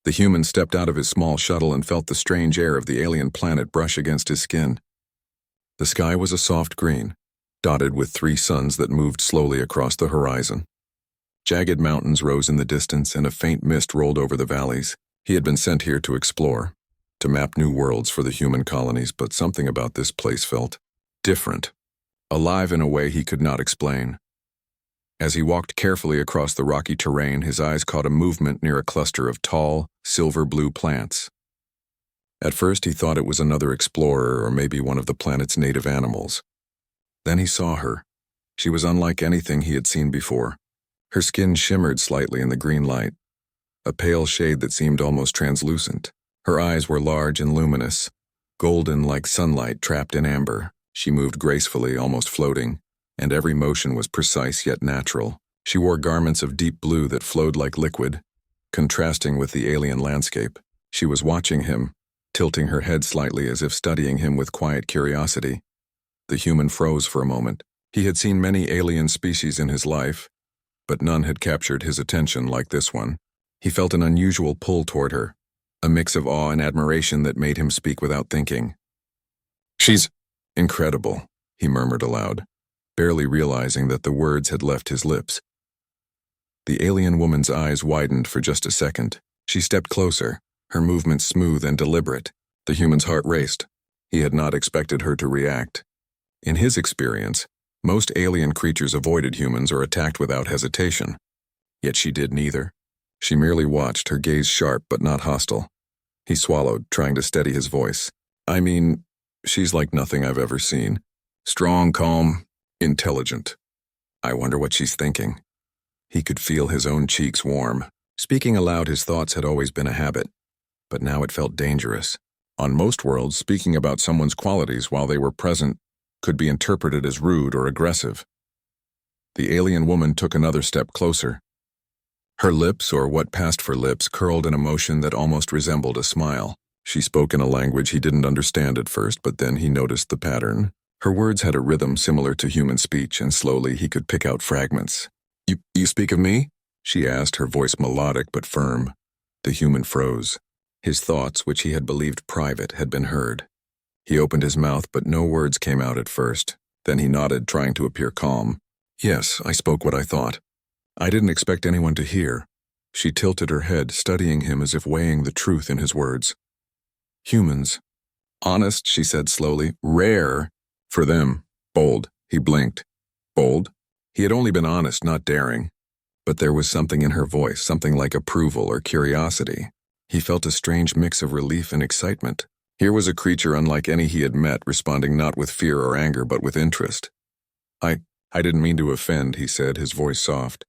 The human stepped out of his small shuttle and felt the strange air of the alien planet brush against his skin. The sky was a soft green, dotted with 3 suns that moved slowly across the horizon. Jagged mountains rose in the distance and a faint mist rolled over the valleys. He had been sent here to explore, to map new worlds for the human colonies, but something about this place felt different, alive in a way he could not explain. As he walked carefully across the rocky terrain, his eyes caught a movement near a cluster of tall, silver-blue plants. At first he thought it was another explorer or maybe one of the planet's native animals. Then he saw her. She was unlike anything he had seen before. Her skin shimmered slightly in the green light, a pale shade that seemed almost translucent. Her eyes were large and luminous, golden like sunlight trapped in amber. She moved gracefully, almost floating, and every motion was precise yet natural. She wore garments of deep blue that flowed like liquid, contrasting with the alien landscape. She was watching him, tilting her head slightly as if studying him with quiet curiosity. The human froze for a moment. He had seen many alien species in his life, but none had captured his attention like this one. He felt an unusual pull toward her, a mix of awe and admiration that made him speak without thinking. "She's incredible," he murmured aloud, barely realizing that the words had left his lips. The alien woman's eyes widened for just a second. She stepped closer, her movements smooth and deliberate. The human's heart raced. He had not expected her to react. In his experience, most alien creatures avoided humans or attacked without hesitation. Yet she did neither. She merely watched, her gaze sharp but not hostile. He swallowed, trying to steady his voice. "I mean, she's like nothing I've ever seen. Strong, calm, intelligent. I wonder what she's thinking." He could feel his own cheeks warm. Speaking aloud his thoughts had always been a habit, but now it felt dangerous. On most worlds, speaking about someone's qualities while they were present could be interpreted as rude or aggressive. The alien woman took another step closer. Her lips, or what passed for lips, curled in a motion that almost resembled a smile. She spoke in a language he didn't understand at first, but then he noticed the pattern. Her words had a rhythm similar to human speech, and slowly he could pick out fragments. You speak of me?" she asked, her voice melodic but firm. The human froze. His thoughts, which he had believed private, had been heard. He opened his mouth, but no words came out at first. Then he nodded, trying to appear calm. "Yes, I spoke what I thought. I didn't expect anyone to hear." She tilted her head, studying him as if weighing the truth in his words. "Humans. Honest," she said slowly. "Rare. For them. Bold." He blinked. Bold? He had only been honest, not daring. But there was something in her voice, something like approval or curiosity. He felt a strange mix of relief and excitement. Here was a creature unlike any he had met, responding not with fear or anger, but with interest. I didn't mean to offend," he said, his voice soft.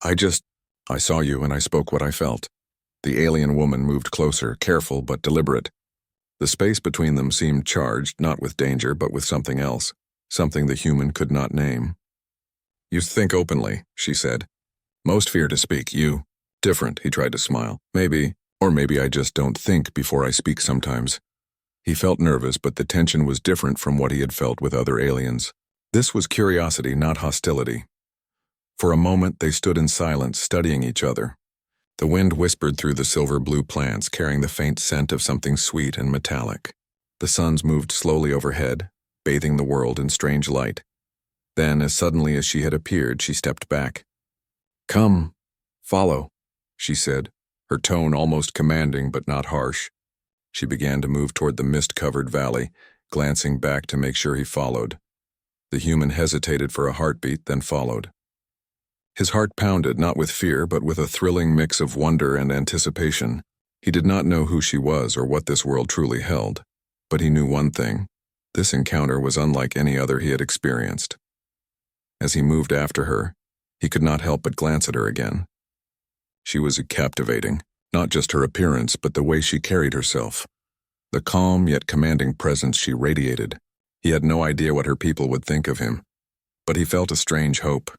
I saw you and I spoke what I felt." The alien woman moved closer, careful but deliberate. The space between them seemed charged, not with danger, but with something else, something the human could not name. "You think openly," she said. "Most fear to speak. You. Different," he tried to smile. Maybe I just don't think before I speak sometimes." He felt nervous, but the tension was different from what he had felt with other aliens. This was curiosity, not hostility. For a moment they stood in silence, studying each other. The wind whispered through the silver-blue plants, carrying the faint scent of something sweet and metallic. The suns moved slowly overhead, bathing the world in strange light. Then, as suddenly as she had appeared, she stepped back. "Come, follow," she said, her tone almost commanding but not harsh. She began to move toward the mist-covered valley, glancing back to make sure he followed. The human hesitated for a heartbeat, then followed. His heart pounded, not with fear, but with a thrilling mix of wonder and anticipation. He did not know who she was or what this world truly held, but he knew one thing. This encounter was unlike any other he had experienced. As he moved after her, he could not help but glance at her again. She was captivating, not just her appearance, but the way she carried herself. The calm yet commanding presence she radiated. He had no idea what her people would think of him, but he felt a strange hope.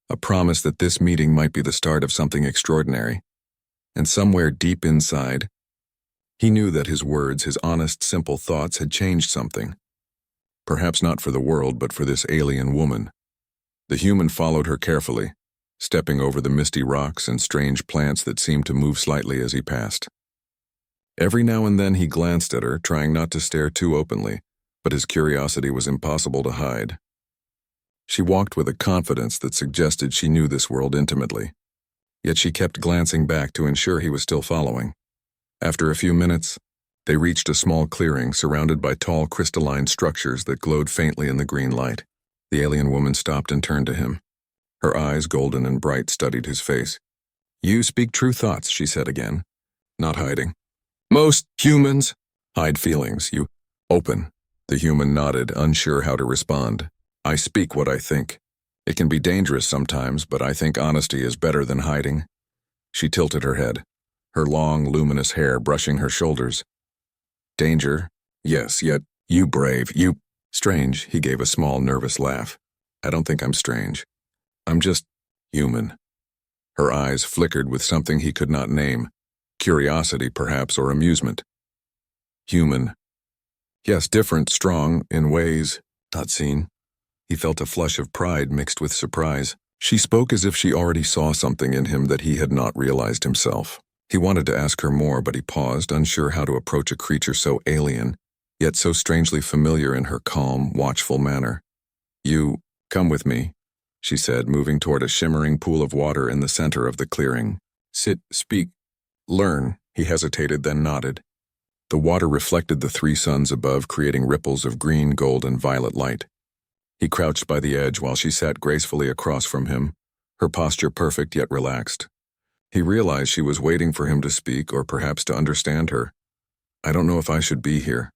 A promise that this meeting might be the start of something extraordinary. And somewhere deep inside, he knew that his words, his honest, simple thoughts had changed something. Perhaps not for the world, but for this alien woman. The human followed her carefully, stepping over the misty rocks and strange plants that seemed to move slightly as he passed. Every now and then he glanced at her, trying not to stare too openly, but his curiosity was impossible to hide. She walked with a confidence that suggested she knew this world intimately, yet she kept glancing back to ensure he was still following. After a few minutes, they reached a small clearing surrounded by tall crystalline structures that glowed faintly in the green light. The alien woman stopped and turned to him. Her eyes, golden and bright, studied his face. "You speak true thoughts," she said again, not hiding. "Most humans hide feelings. You open." The human nodded, unsure how to respond. "I speak what I think. It can be dangerous sometimes, but I think honesty is better than hiding." She tilted her head, her long, luminous hair brushing her shoulders. "Danger? Yes, yet you brave, you—" "Strange," he gave a small, nervous laugh. "I don't think I'm strange. I'm just human." Her eyes flickered with something he could not name. Curiosity, perhaps, or amusement. Human. Yes, different, strong, in ways not seen. He felt a flush of pride mixed with surprise. She spoke as if she already saw something in him that he had not realized himself. He wanted to ask her more, but he paused, unsure how to approach a creature so alien, yet so strangely familiar in her calm, watchful manner. "You come with me," she said, moving toward a shimmering pool of water in the center of the clearing. "Sit, speak, learn." He hesitated, then nodded. The water reflected the three suns above, creating ripples of green, gold, and violet light. He crouched by the edge while she sat gracefully across from him, her posture perfect yet relaxed. He realized she was waiting for him to speak or perhaps to understand her. "I don't know if I should be here,"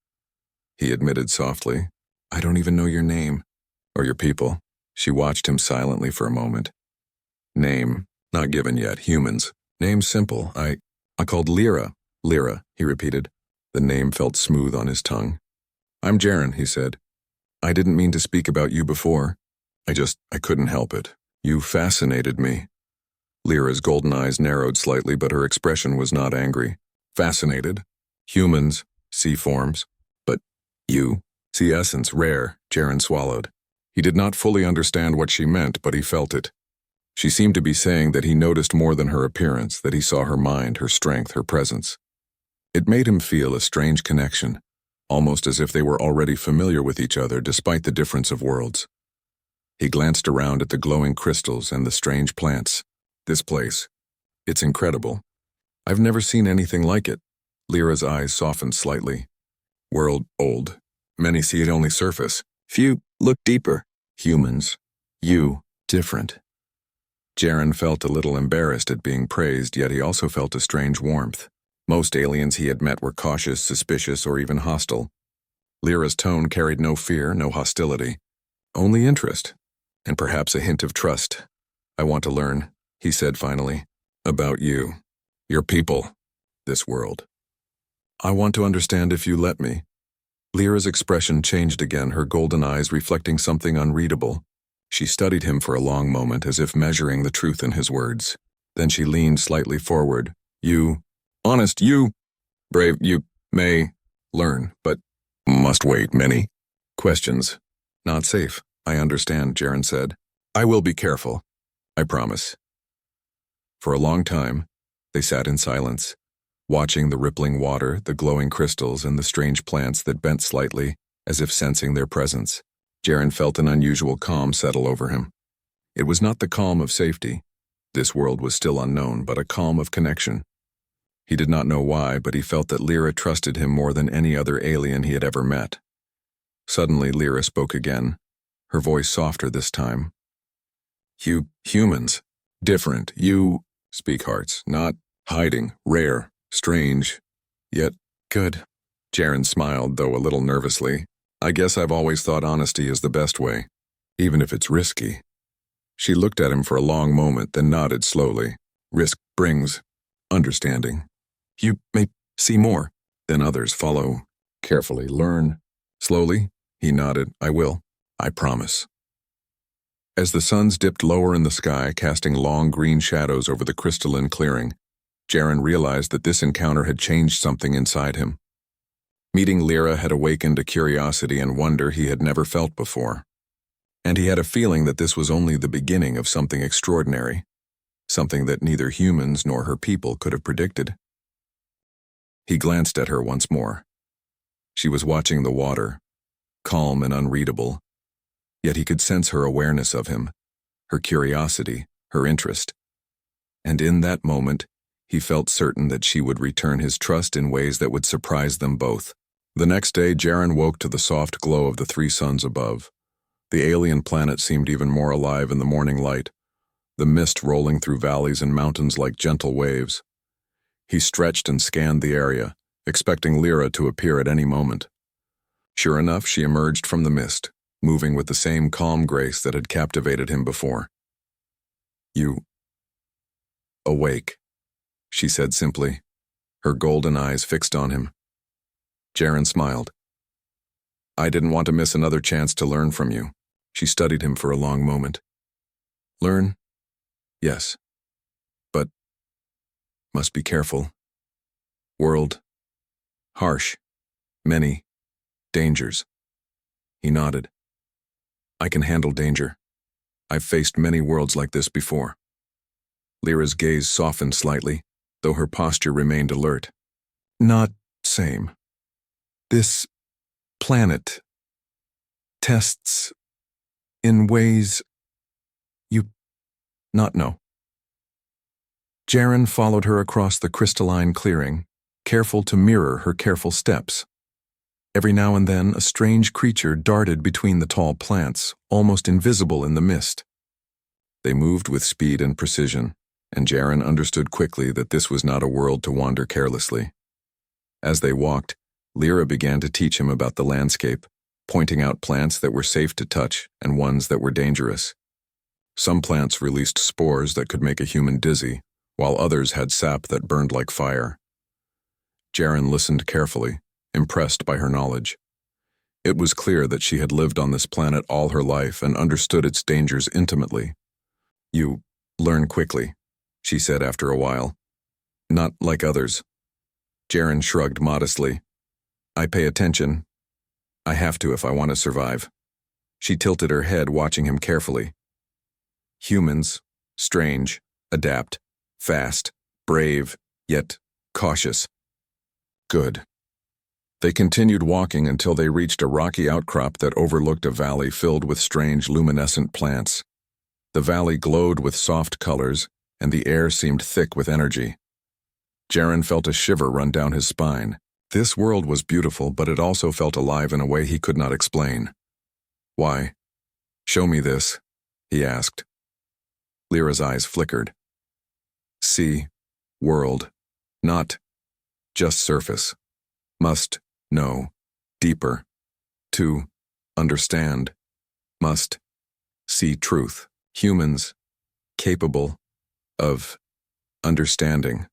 he admitted softly. "I don't even know your name. Or your people." She watched him silently for a moment. "Name, not given yet. Humans. Name simple. I called Lyra." "Lyra," he repeated. The name felt smooth on his tongue. "I'm Jaren," he said. "I didn't mean to speak about you before. I couldn't help it. You fascinated me." Lyra's golden eyes narrowed slightly, but her expression was not angry. "Fascinated? Humans, sea forms. But you, sea essence, rare," Jaren swallowed. He did not fully understand what she meant, but he felt it. She seemed to be saying that he noticed more than her appearance, that he saw her mind, her strength, her presence. It made him feel a strange connection, almost as if they were already familiar with each other despite the difference of worlds. He glanced around at the glowing crystals and the strange plants. "This place. It's incredible. I've never seen anything like it." Lyra's eyes softened slightly. "World old. Many see it only surface. Few look deeper. Humans. You, different." Jaren felt a little embarrassed at being praised, yet he also felt a strange warmth. Most aliens he had met were cautious, suspicious, or even hostile. Lyra's tone carried no fear, no hostility. Only interest, and perhaps a hint of trust. "I want to learn," he said finally, "about you, your people, this world. I want to understand if you let me." Lyra's expression changed again, her golden eyes reflecting something unreadable. She studied him for a long moment, as if measuring the truth in his words. Then she leaned slightly forward. "You, honest, you, brave, you may learn, but must wait many questions. Not safe, I understand," Jaren said. "I will be careful. I promise." For a long time, they sat in silence, watching the rippling water, the glowing crystals, and the strange plants that bent slightly, as if sensing their presence. Jaren felt an unusual calm settle over him. It was not the calm of safety. This world was still unknown, but a calm of connection. He did not know why, but he felt that Lyra trusted him more than any other alien he had ever met. Suddenly, Lyra spoke again, her voice softer this time. "You humans, different. You speak hearts, not hiding, rare, strange, yet good." Jaren smiled, though a little nervously. "I guess I've always thought honesty is the best way, even if it's risky." She looked at him for a long moment, then nodded slowly. "Risk brings understanding. You may see more, then others follow carefully, learn slowly." He nodded. "I will. I promise." As the suns dipped lower in the sky, casting long green shadows over the crystalline clearing, Jaren realized that this encounter had changed something inside him. Meeting Lyra had awakened a curiosity and wonder he had never felt before. And he had a feeling that this was only the beginning of something extraordinary, something that neither humans nor her people could have predicted. He glanced at her once more. She was watching the water, calm and unreadable, yet he could sense her awareness of him, her curiosity, her interest. And in that moment, he felt certain that she would return his trust in ways that would surprise them both. The next day, Jaren woke to the soft glow of the three suns above. The alien planet seemed even more alive in the morning light, the mist rolling through valleys and mountains like gentle waves. He stretched and scanned the area, expecting Lyra to appear at any moment. Sure enough, she emerged from the mist, moving with the same calm grace that had captivated him before. "You awake," she said simply, her golden eyes fixed on him. Jaren smiled. "I didn't want to miss another chance to learn from you." She studied him for a long moment. "Learn? Yes. But must be careful. World. Harsh. Many. Dangers." He nodded. "I can handle danger. I've faced many worlds like this before." Lyra's gaze softened slightly, though her posture remained alert. "Not same. This planet tests in ways you not know." Jaren followed her across the crystalline clearing, careful to mirror her careful steps. Every now and then, a strange creature darted between the tall plants, almost invisible in the mist. They moved with speed and precision, and Jaren understood quickly that this was not a world to wander carelessly. As they walked, Lyra began to teach him about the landscape, pointing out plants that were safe to touch and ones that were dangerous. Some plants released spores that could make a human dizzy, while others had sap that burned like fire. Jaren listened carefully, impressed by her knowledge. It was clear that she had lived on this planet all her life and understood its dangers intimately. "You learn quickly," she said after a while. "Not like others." Jaren shrugged modestly. "I pay attention. I have to if I want to survive." She tilted her head, watching him carefully. "Humans, strange, adapt, fast, brave, yet cautious." "Good." They continued walking until they reached a rocky outcrop that overlooked a valley filled with strange luminescent plants. The valley glowed with soft colors, and the air seemed thick with energy. Jaren felt a shiver run down his spine. This world was beautiful, but it also felt alive in a way he could not explain. "Why? Show me this," he asked. Lyra's eyes flickered. "See, world, not just surface. Must know, deeper. To understand, must see truth. Humans, capable of understanding.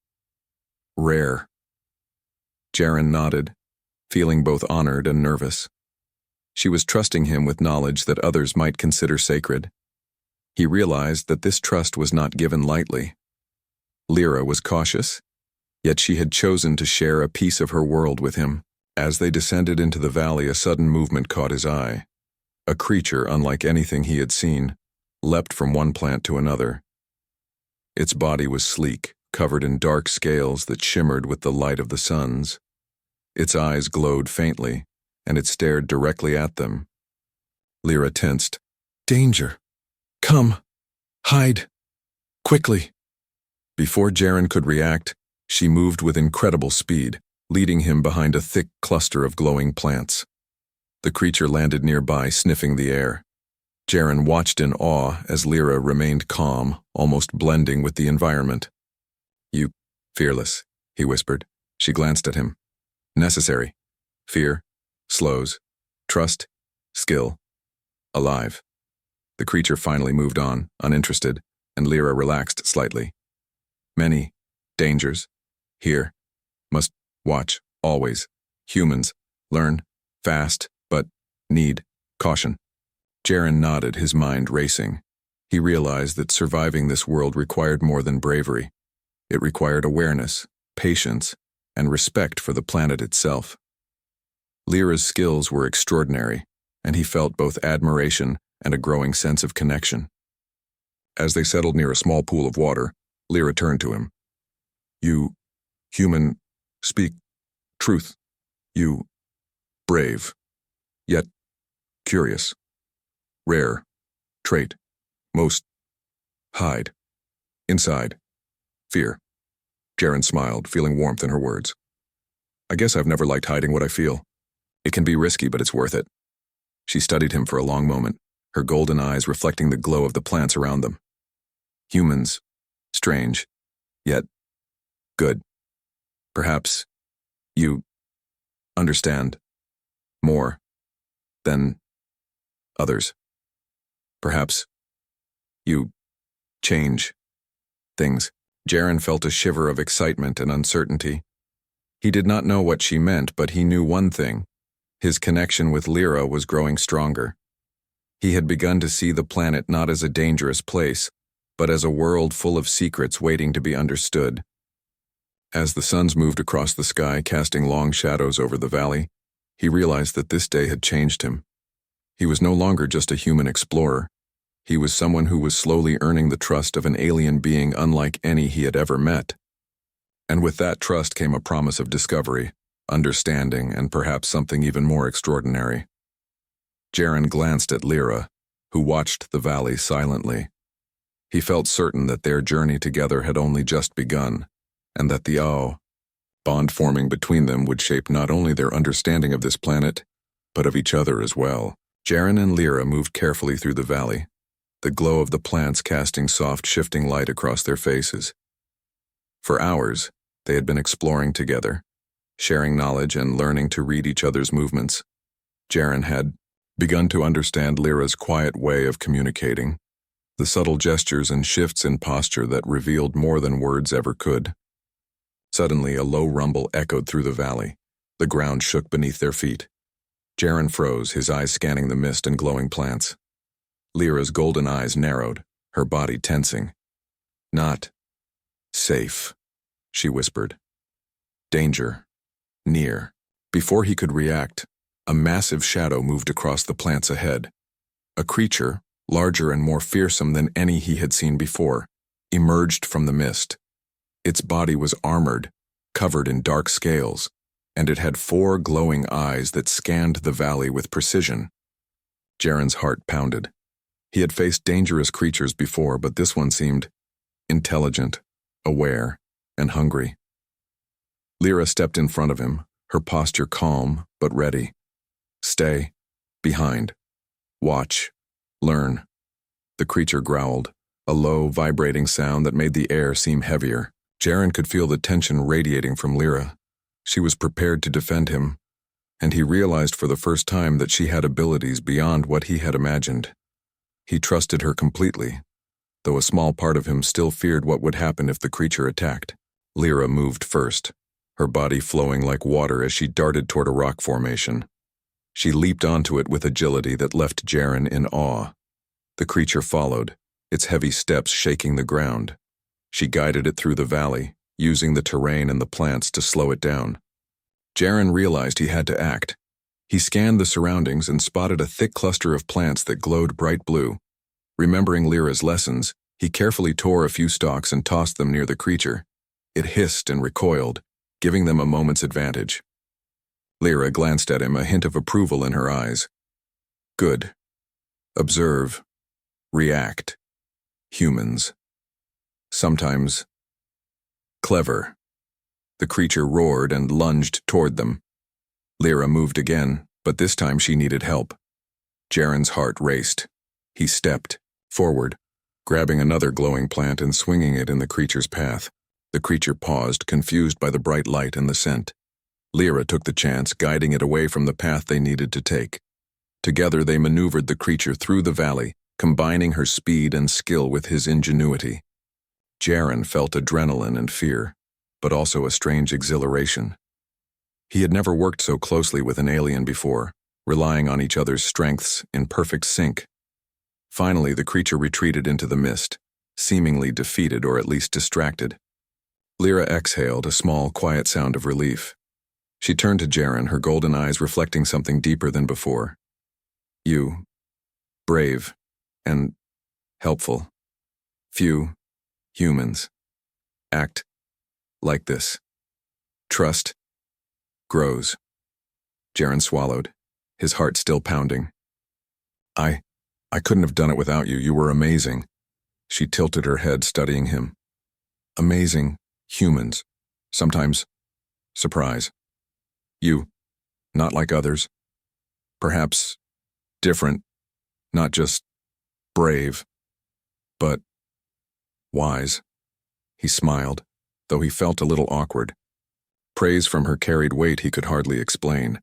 Rare." Jaren nodded, feeling both honored and nervous. She was trusting him with knowledge that others might consider sacred. He realized that this trust was not given lightly. Lyra was cautious, yet she had chosen to share a piece of her world with him. As they descended into the valley, a sudden movement caught his eye. A creature unlike anything he had seen leapt from one plant to another. Its body was sleek, covered in dark scales that shimmered with the light of the suns. Its eyes glowed faintly, and it stared directly at them. Lyra tensed. "Danger! Come! Hide! Quickly!" Before Jaren could react, she moved with incredible speed, leading him behind a thick cluster of glowing plants. The creature landed nearby, sniffing the air. Jaren watched in awe as Lyra remained calm, almost blending with the environment. "You, fearless," he whispered. She glanced at him. "Necessary. Fear, slows. Trust, skill. Alive." The creature finally moved on, uninterested, and Lyra relaxed slightly. "Many dangers. Here. Must watch, always. Humans. Learn. Fast, but need caution." Jaren nodded, his mind racing. He realized that surviving this world required more than bravery. It required awareness, patience, and respect for the planet itself. Lyra's skills were extraordinary, and he felt both admiration and a growing sense of connection. As they settled near a small pool of water, Lyra turned to him. "You, human, speak Truth. You. Brave. Yet. Curious. Rare. Trait. Most. Hide. Inside. Fear. Jaren smiled, feeling warmth in her words. I guess I've never liked hiding what I feel. It can be risky, but it's worth it. She studied him for a long moment, her golden eyes reflecting the glow of the plants around them. Humans. Strange. Yet. Good. Perhaps. You. Understand. More. Than. Others. Perhaps. You. Change. Things. Jaren felt a shiver of excitement and uncertainty. He did not know what she meant, but he knew one thing. His connection with Lyra was growing stronger. He had begun to see the planet not as a dangerous place, but as a world full of secrets waiting to be understood. As the suns moved across the sky, casting long shadows over the valley, he realized that this day had changed him. He was no longer just a human explorer. He was someone who was slowly earning the trust of an alien being unlike any he had ever met. And with that trust came a promise of discovery, understanding, and perhaps something even more extraordinary. Jaren glanced at Lyra, who watched the valley silently. He felt certain that their journey together had only just begun, and that the bond forming between them would shape not only their understanding of this planet, but of each other as well. Jaren and Lyra moved carefully through the valley, the glow of the plants casting soft, shifting light across their faces. For hours, they had been exploring together, sharing knowledge and learning to read each other's movements. Jaren had begun to understand Lyra's quiet way of communicating, the subtle gestures and shifts in posture that revealed more than words ever could. Suddenly, a low rumble echoed through the valley. The ground shook beneath their feet. Jaren froze, his eyes scanning the mist and glowing plants. Lyra's golden eyes narrowed, her body tensing. Not safe, she whispered. Danger. Near. Before he could react, a massive shadow moved across the plants ahead. A creature, larger and more fearsome than any he had seen before, emerged from the mist. Its body was armored, covered in dark scales, and it had 4 glowing eyes that scanned the valley with precision. Jaren's heart pounded. He had faced dangerous creatures before, but this one seemed intelligent, aware, and hungry. Lyra stepped in front of him, her posture calm but ready. Stay. Behind. Watch. Learn. The creature growled, a low, vibrating sound that made the air seem heavier. Jaren could feel the tension radiating from Lyra. She was prepared to defend him, and he realized for the first time that she had abilities beyond what he had imagined. He trusted her completely, though a small part of him still feared what would happen if the creature attacked. Lyra moved first, her body flowing like water as she darted toward a rock formation. She leaped onto it with agility that left Jaren in awe. The creature followed, its heavy steps shaking the ground. She guided it through the valley, using the terrain and the plants to slow it down. Jaren realized he had to act. He scanned the surroundings and spotted a thick cluster of plants that glowed bright blue. Remembering Lyra's lessons, he carefully tore a few stalks and tossed them near the creature. It hissed and recoiled, giving them a moment's advantage. Lyra glanced at him, a hint of approval in her eyes. Good. Observe. React. Humans. Sometimes. Clever. The creature roared and lunged toward them. Lyra moved again, but this time she needed help. Jaren's heart raced. He stepped forward, grabbing another glowing plant and swinging it in the creature's path. The creature paused, confused by the bright light and the scent. Lyra took the chance, guiding it away from the path they needed to take. Together they maneuvered the creature through the valley, combining her speed and skill with his ingenuity. Jaren felt adrenaline and fear, but also a strange exhilaration. He had never worked so closely with an alien before, relying on each other's strengths in perfect sync. Finally, the creature retreated into the mist, seemingly defeated or at least distracted. Lyra exhaled, a small, quiet sound of relief. She turned to Jaren, her golden eyes reflecting something deeper than before. You. Brave. And helpful. Few humans act like this. Trust grows. Jaren swallowed, his heart still pounding. I couldn't have done it without you. You were amazing. She tilted her head, studying him. Amazing humans. Sometimes surprise. You, not like others. Perhaps different, not just brave, but wise. He smiled, though he felt a little awkward. Praise from her carried weight he could hardly explain.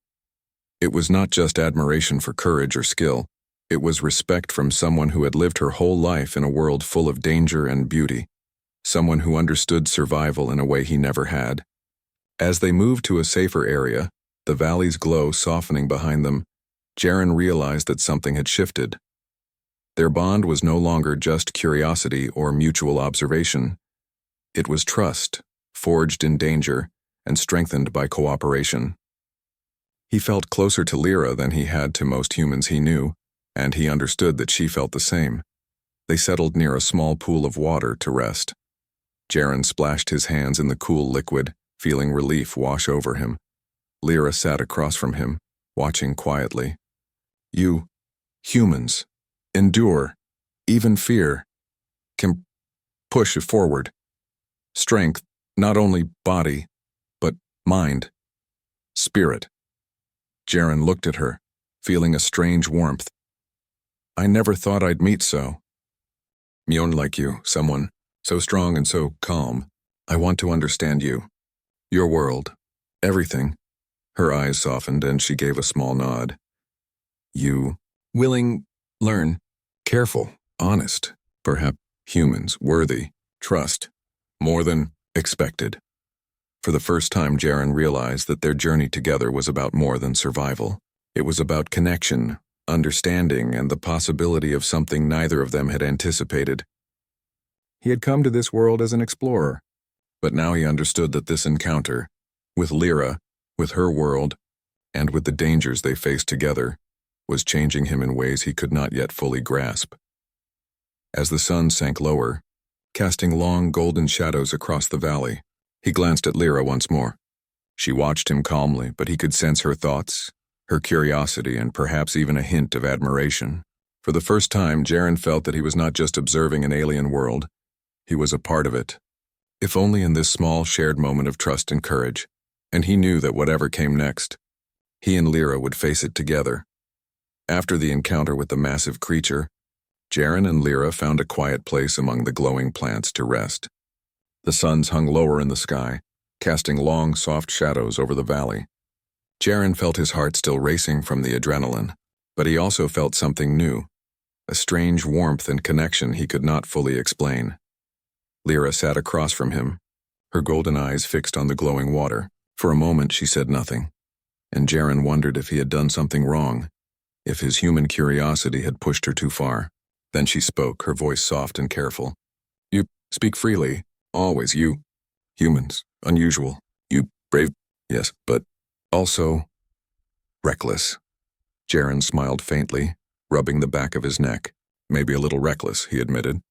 It was not just admiration for courage or skill. It was respect from someone who had lived her whole life in a world full of danger and beauty. Someone who understood survival in a way he never had. As they moved to a safer area, the valley's glow softening behind them, Jaren realized that something had shifted. Their bond was no longer just curiosity or mutual observation. It was trust, forged in danger and strengthened by cooperation. He felt closer to Lyra than he had to most humans he knew, and he understood that she felt the same. They settled near a small pool of water to rest. Jaren splashed his hands in the cool liquid, feeling relief wash over him. Lyra sat across from him, watching quietly. You, humans, endure, even fear, can push you forward. Strength, not only body, but mind, spirit. Jaren looked at her, feeling a strange warmth. I never thought I'd meet so. Myon like you, someone so strong and so calm. I want to understand you. Your world. Everything. Her eyes softened and she gave a small nod. You. Willing, learn, careful, honest, perhaps humans, worthy, trust, more than expected. For the first time, Jaren realized that their journey together was about more than survival. It was about connection, understanding, and the possibility of something neither of them had anticipated. He had come to this world as an explorer, but now he understood that this encounter, with Lyra, with her world, and with the dangers they faced together, was changing him in ways he could not yet fully grasp. As the sun sank lower, casting long golden shadows across the valley, he glanced at Lyra once more. She watched him calmly, but he could sense her thoughts, her curiosity, and perhaps even a hint of admiration. For the first time, Jaren felt that he was not just observing an alien world. He was a part of it, if only in this small shared moment of trust and courage, and he knew that whatever came next, he and Lyra would face it together. After the encounter with the massive creature, Jaren and Lyra found a quiet place among the glowing plants to rest. The suns hung lower in the sky, casting long, soft shadows over the valley. Jaren felt his heart still racing from the adrenaline, but he also felt something new, a strange warmth and connection he could not fully explain. Lyra sat across from him, her golden eyes fixed on the glowing water. For a moment she said nothing, and Jaren wondered if he had done something wrong, if his human curiosity had pushed her too far. Then she spoke, her voice soft and careful. You speak freely, always. You, humans, unusual. You, brave, yes, but also reckless. Jaren smiled faintly, rubbing the back of his neck. Maybe a little reckless, he admitted.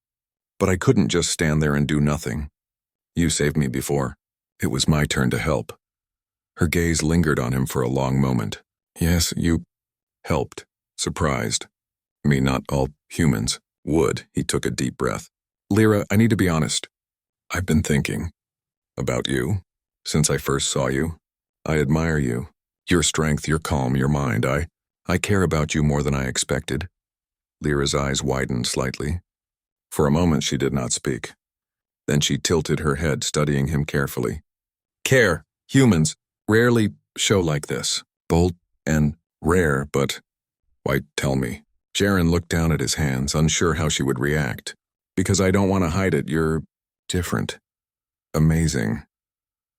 But I couldn't just stand there and do nothing. You saved me before. It was my turn to help. Her gaze lingered on him for a long moment. Yes, you helped. Surprised. Me, not all humans would. He took a deep breath. Lyra, I need to be honest. I've been thinking about you since I first saw you. I admire you. Your strength, your calm, your mind. I care about you more than I expected. Lyra's eyes widened slightly. For a moment she did not speak. Then she tilted her head, studying him carefully. Care, humans, rarely show like this. Bold and rare, but why tell me? Jaren looked down at his hands, unsure how she would react. Because I don't want to hide it, you're different. Amazing.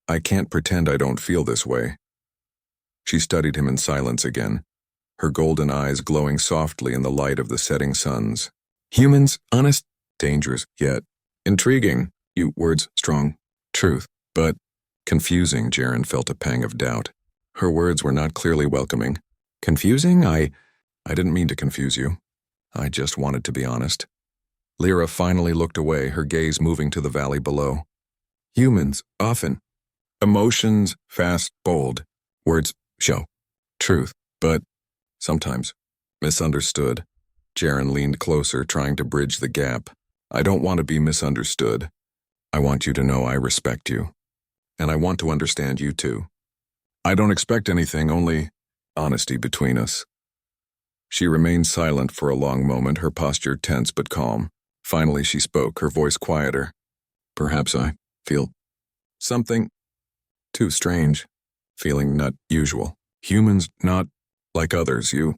I can't pretend I don't feel this way. She studied him in silence again, her golden eyes glowing softly in the light of the setting suns. Humans, honest, dangerous, yet intriguing. You words, strong, truth, but confusing. Jaren felt a pang of doubt. Her words were not clearly welcoming. Confusing? I didn't mean to confuse you. I just wanted to be honest. Lyra finally looked away, her gaze moving to the valley below. Humans, often. Emotions, fast, bold. Words show truth, but sometimes misunderstood. Jaren leaned closer, trying to bridge the gap. I don't want to be misunderstood. I want you to know I respect you. And I want to understand you too. I don't expect anything, only honesty between us. She remained silent for a long moment, her posture tense but calm. Finally she spoke, her voice quieter. Perhaps I feel something too strange. Feeling not usual. Humans not like others, you.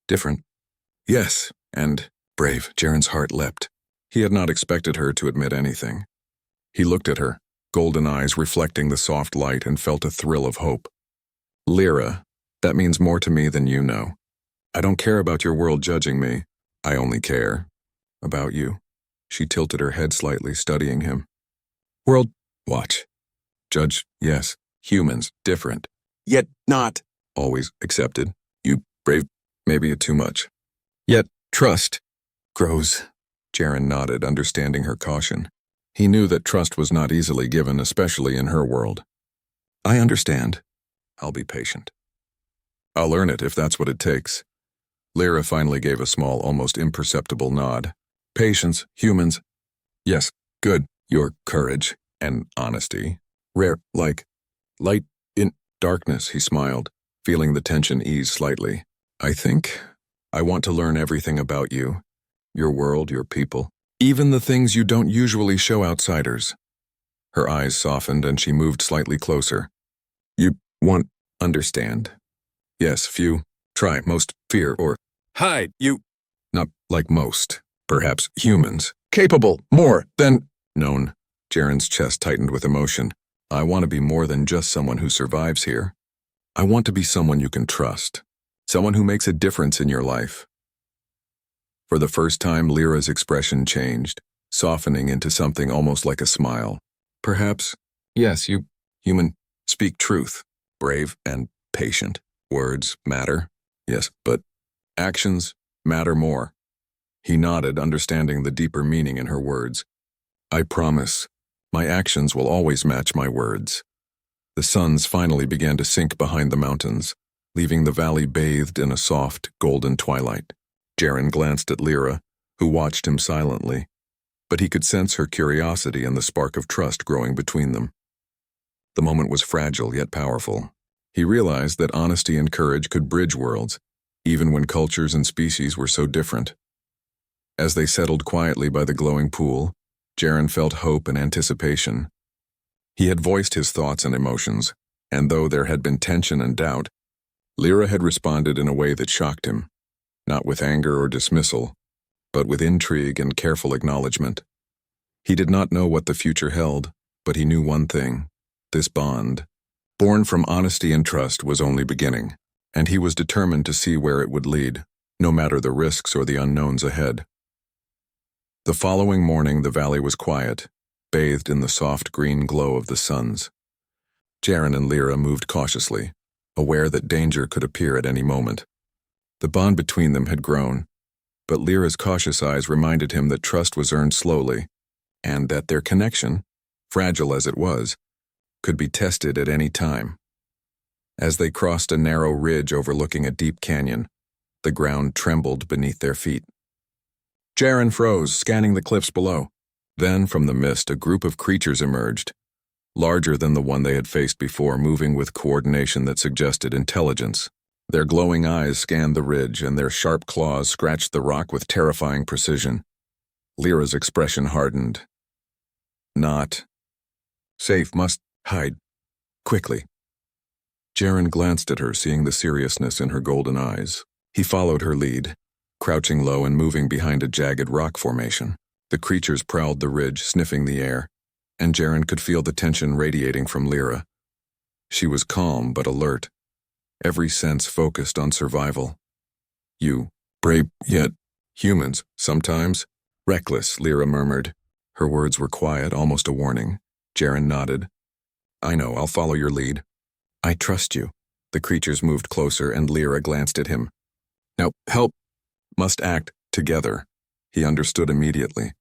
Different. Yes, and brave. Jaren's heart leapt. He had not expected her to admit anything. He looked at her, golden eyes reflecting the soft light, and felt a thrill of hope. Lyra, that means more to me than you know. I don't care about your world judging me. I only care about you. She tilted her head slightly, studying him. World, watch. Judge, yes. Humans, different. Yet not. Always accepted. You brave, maybe too much. Yet trust grows. Jaren nodded, understanding her caution. He knew that trust was not easily given, especially in her world. I understand. I'll be patient. I'll earn it if that's what it takes. Lyra finally gave a small, almost imperceptible nod. Patience, humans. Yes, good. Your courage and honesty. Rare, like light in darkness, he smiled, feeling the tension ease slightly. I think I want to learn everything about you, your world, your people, even the things you don't usually show outsiders. Her eyes softened and she moved slightly closer. You want understand. Yes, few try, most fear or hide. You not like most, perhaps humans, capable more than known. Jaren's chest tightened with emotion. I want to be more than just someone who survives here. I want to be someone you can trust, someone who makes a difference in your life. For the first time, Lyra's expression changed, softening into something almost like a smile. Perhaps, yes, you, human, speak truth, brave and patient. Words matter, yes, but actions matter more. He nodded, understanding the deeper meaning in her words. I promise. My actions will always match my words. The suns finally began to sink behind the mountains, leaving the valley bathed in a soft, golden twilight. Jaren glanced at Lyra, who watched him silently, but he could sense her curiosity and the spark of trust growing between them. The moment was fragile yet powerful. He realized that honesty and courage could bridge worlds, even when cultures and species were so different. As they settled quietly by the glowing pool, Jaren felt hope and anticipation. He had voiced his thoughts and emotions, and though there had been tension and doubt, Lyra had responded in a way that shocked him, not with anger or dismissal, but with intrigue and careful acknowledgement. He did not know what the future held, but he knew one thing. This bond, born from honesty and trust, was only beginning, and he was determined to see where it would lead, no matter the risks or the unknowns ahead. The following morning, the valley was quiet, bathed in the soft green glow of the suns. Jaren and Lyra moved cautiously, aware that danger could appear at any moment. The bond between them had grown, but Lyra's cautious eyes reminded him that trust was earned slowly, and that their connection, fragile as it was, could be tested at any time. As they crossed a narrow ridge overlooking a deep canyon, the ground trembled beneath their feet. Jaren froze, scanning the cliffs below. Then, from the mist, a group of creatures emerged, larger than the one they had faced before, moving with coordination that suggested intelligence. Their glowing eyes scanned the ridge, and their sharp claws scratched the rock with terrifying precision. Lyra's expression hardened. Not safe, must hide. Quickly. Jaren glanced at her, seeing the seriousness in her golden eyes. He followed her lead, crouching low and moving behind a jagged rock formation. The creatures prowled the ridge, sniffing the air, and Jaren could feel the tension radiating from Lyra. She was calm but alert, every sense focused on survival. You, brave, yet humans, sometimes reckless, Lyra murmured. Her words were quiet, almost a warning. Jaren nodded. I know, I'll follow your lead. I trust you. The creatures moved closer, and Lyra glanced at him. Now, help. Must act together. He understood immediately.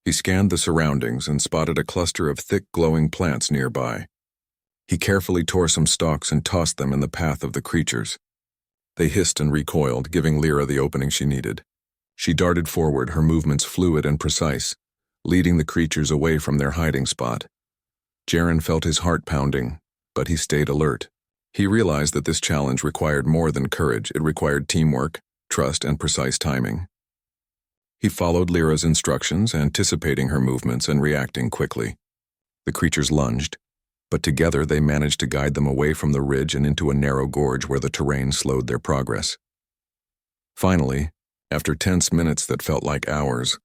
He scanned the surroundings and spotted a cluster of thick, glowing plants nearby. He carefully tore some stalks and tossed them in the path of the creatures. They hissed and recoiled, giving Lyra the opening she needed. She darted forward, her movements fluid and precise, leading the creatures away from their hiding spot. Jaren felt his heart pounding, but he stayed alert. He realized that this challenge required more than courage. It required teamwork, trust, and precise timing. He followed Lyra's instructions, anticipating her movements and reacting quickly. The creatures lunged, but together they managed to guide them away from the ridge and into a narrow gorge where the terrain slowed their progress. Finally, after tense minutes that felt like hours,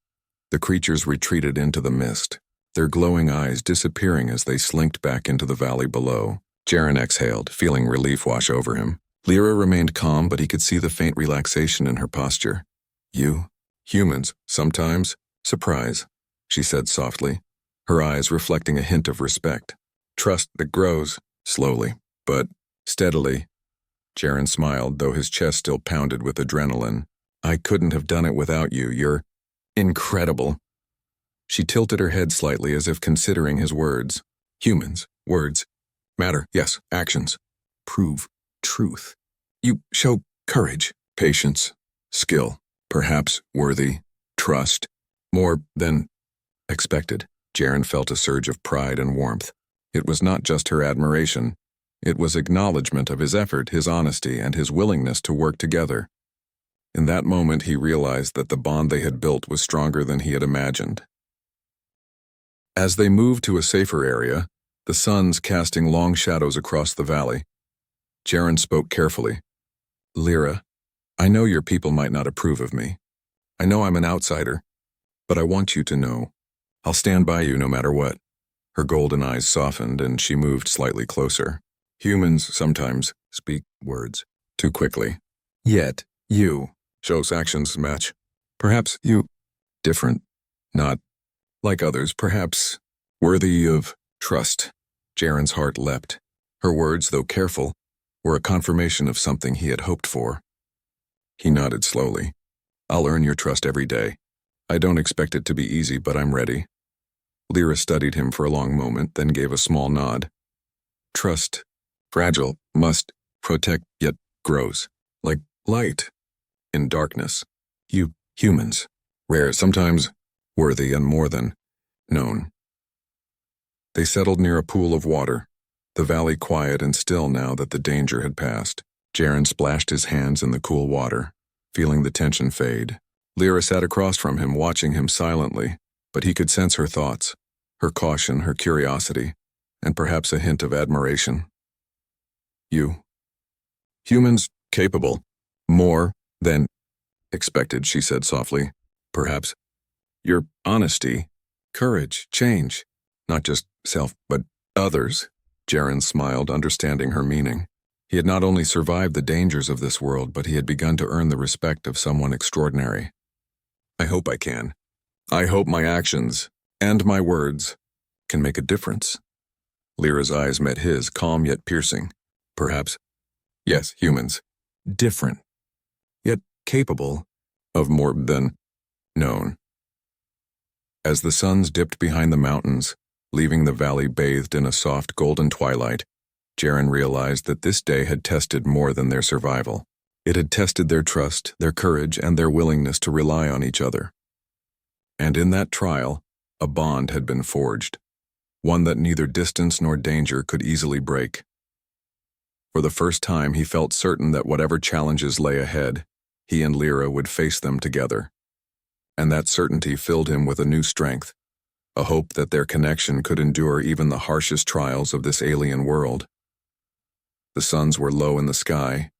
the creatures retreated into the mist, their glowing eyes disappearing as they slinked back into the valley below. Jaren exhaled, feeling relief wash over him. Lyra remained calm, but he could see the faint relaxation in her posture. "You, humans, sometimes surprise," she said softly, her eyes reflecting a hint of respect. "Trust that grows, slowly, but steadily." Jaren smiled, though his chest still pounded with adrenaline. "I couldn't have done it without you. You're incredible." She tilted her head slightly as if considering his words. "Humans, words, matter, yes, actions, prove truth. You show courage, patience, skill, perhaps worthy, trust, more than expected." Jaren felt a surge of pride and warmth. It was not just her admiration. It was acknowledgement of his effort, his honesty, and his willingness to work together. In that moment, he realized that the bond they had built was stronger than he had imagined. As they moved to a safer area, the suns casting long shadows across the valley, Jaren spoke carefully. "Lyra, I know your people might not approve of me. I know I'm an outsider, but I want you to know I'll stand by you no matter what." Her golden eyes softened and she moved slightly closer. "Humans sometimes speak words too quickly. Yet, you shows actions match. Perhaps you different, not like others, perhaps worthy of trust." Jaren's heart leapt. Her words, though careful, were a confirmation of something he had hoped for. He nodded slowly. "I'll earn your trust every day. I don't expect it to be easy, but I'm ready." Lyra studied him for a long moment, then gave a small nod. "Trust, fragile, must protect, yet grows, like light in darkness. You humans, rare, sometimes worthy, and more than known." They settled near a pool of water, the valley quiet and still now that the danger had passed. Jaren splashed his hands in the cool water, feeling the tension fade. Lyra sat across from him, watching him silently, but he could sense her thoughts, her caution, her curiosity, and perhaps a hint of admiration. "You humans capable, more than expected," she said softly. "Perhaps your honesty, courage, change, not just self, but others." Jaren smiled, understanding her meaning. He had not only survived the dangers of this world, but he had begun to earn the respect of someone extraordinary. "I hope I can. I hope my actions and my words can make a difference." Lyra's eyes met his, calm yet piercing. "Perhaps, yes, humans, different, yet capable of more than known." As the suns dipped behind the mountains, leaving the valley bathed in a soft golden twilight, Jaren realized that this day had tested more than their survival. It had tested their trust, their courage, and their willingness to rely on each other. And in that trial, a bond had been forged, one that neither distance nor danger could easily break. For the first time, he felt certain that whatever challenges lay ahead, he and Lyra would face them together. And that certainty filled him with a new strength, a hope that their connection could endure even the harshest trials of this alien world. The suns were low in the sky,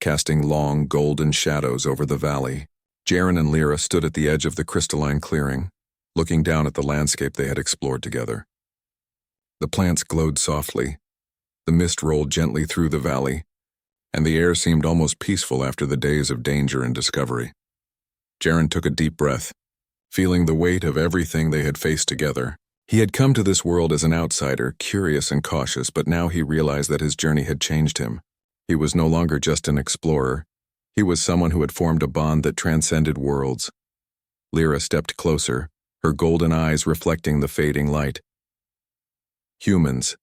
casting long golden shadows over the valley. Jaren and Lyra stood at the edge of the crystalline clearing, looking down at the landscape they had explored together. The plants glowed softly, the mist rolled gently through the valley, and the air seemed almost peaceful after the days of danger and discovery. Jaren took a deep breath, feeling the weight of everything they had faced together. He had come to this world as an outsider, curious and cautious, but now he realized that his journey had changed him. He was no longer just an explorer. He was someone who had formed a bond that transcended worlds. Lyra stepped closer, her golden eyes reflecting the fading light. "Humans,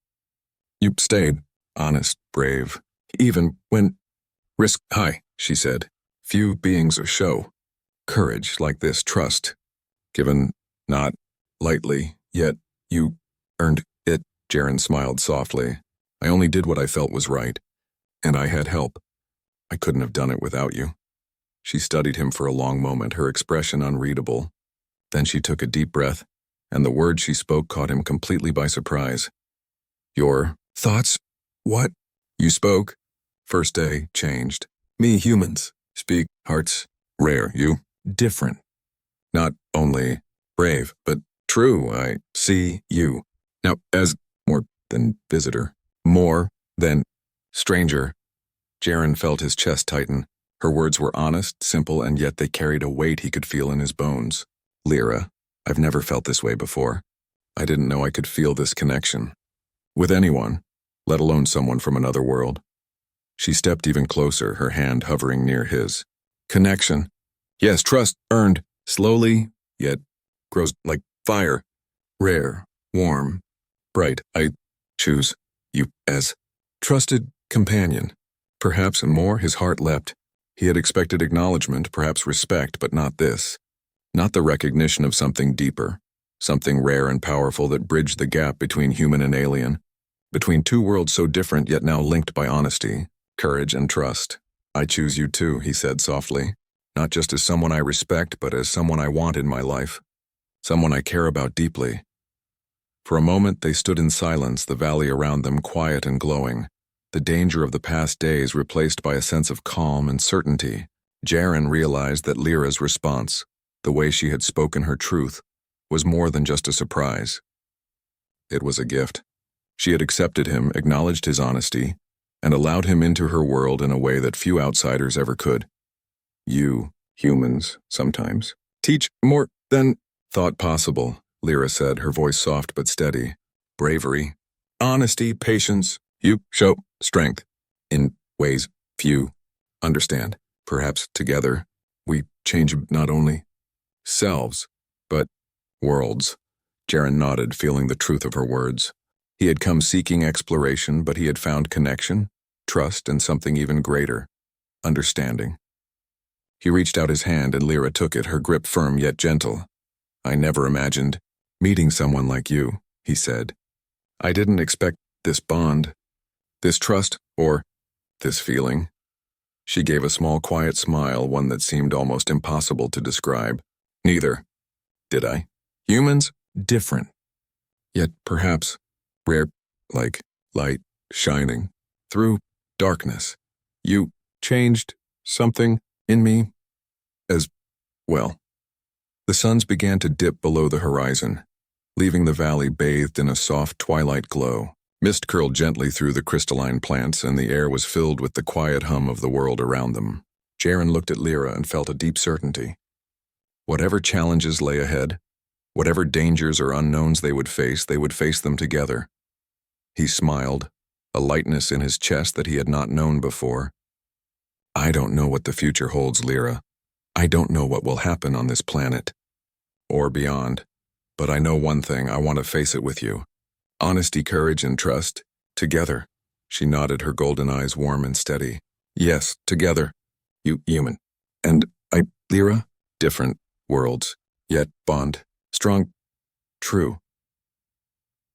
You stayed honest, brave, even when risk high, she said. Few beings show courage like this, trust, given not lightly, yet you earned it. Jaren smiled softly. I only did what I felt was right, and I had help. I couldn't have done it without you. She studied him for a long moment, her expression unreadable. Then she took a deep breath, and the words she spoke caught him completely by surprise. Your thoughts? What? You spoke? First day changed. Me, humans, speak, hearts, rare, you, different. Not only brave, but true, I see you. Now, as more than visitor, more than stranger. Jaren felt his chest tighten. Her words were honest, simple, and yet they carried a weight he could feel in his bones. Lyra, I've never felt this way before. I didn't know I could feel this connection. With anyone, let alone someone from another world. She stepped even closer, her hand hovering near his. Connection. Yes, trust earned, slowly, yet grows like fire. Rare, warm, bright. I choose you as trusted companion. Perhaps and more, his heart leapt. He had expected acknowledgement, perhaps respect, but not this. Not the recognition of something deeper, something rare and powerful that bridged the gap between human and alien, between two worlds so different yet now linked by honesty, courage, and trust. I choose you too, he said softly, not just as someone I respect, but as someone I want in my life, someone I care about deeply. For a moment they stood in silence, the valley around them quiet and glowing, the danger of the past days replaced by a sense of calm and certainty. Jaren realized that Lyra's response, the way she had spoken her truth, was more than just a surprise. It was a gift. She had accepted him, acknowledged his honesty, and allowed him into her world in a way that few outsiders ever could. You, humans, sometimes, teach more than thought possible, Lyra said, her voice soft but steady. Bravery, honesty, patience, you show strength in ways few understand. Perhaps together we change not only selves, but worlds. Jaren nodded, feeling the truth of her words. He had come seeking exploration, but he had found connection, trust, and something even greater, understanding. He reached out his hand and Lyra took it, her grip firm yet gentle. I never imagined meeting someone like you, he said. I didn't expect this bond, this trust, or this feeling. She gave a small, quiet smile, one that seemed almost impossible to describe. Neither did I. Humans, different. Yet perhaps rare, like light shining through darkness. You changed something in me as well. The suns began to dip below the horizon, leaving the valley bathed in a soft twilight glow. Mist curled gently through the crystalline plants, and the air was filled with the quiet hum of the world around them. Jaren looked at Lyra and felt a deep certainty. Whatever challenges lay ahead, whatever dangers or unknowns they would face them together. He smiled, a lightness in his chest that he had not known before. I don't know what the future holds, Lyra. I don't know what will happen on this planet, or beyond, but I know one thing, I want to face it with you. Honesty, courage, and trust, together. She nodded, her golden eyes warm and steady. Yes, together. You, human. And I, Lyra, different worlds, yet bond, strong, true.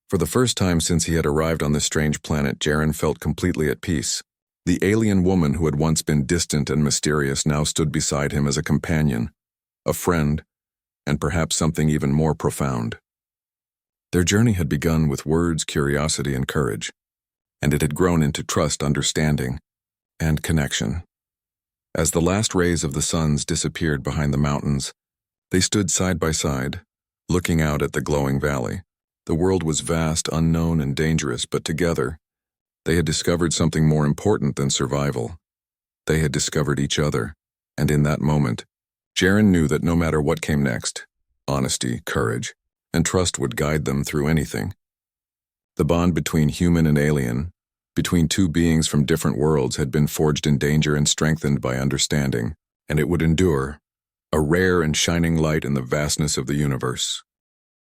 For the first time since he had arrived on this strange planet, Jaren felt completely at peace. The alien woman who had once been distant and mysterious now stood beside him as a companion, a friend, and perhaps something even more profound. Their journey had begun with words, curiosity, and courage, and it had grown into trust, understanding, and connection. As the last rays of the suns disappeared behind the mountains, they stood side by side, looking out at the glowing valley. The world was vast, unknown, and dangerous, but together, they had discovered something more important than survival. They had discovered each other, and in that moment, Jaren knew that no matter what came next, honesty, courage, and trust would guide them through anything. The bond between human and alien, between two beings from different worlds, had been forged in danger and strengthened by understanding, and it would endure, a rare and shining light in the vastness of the universe.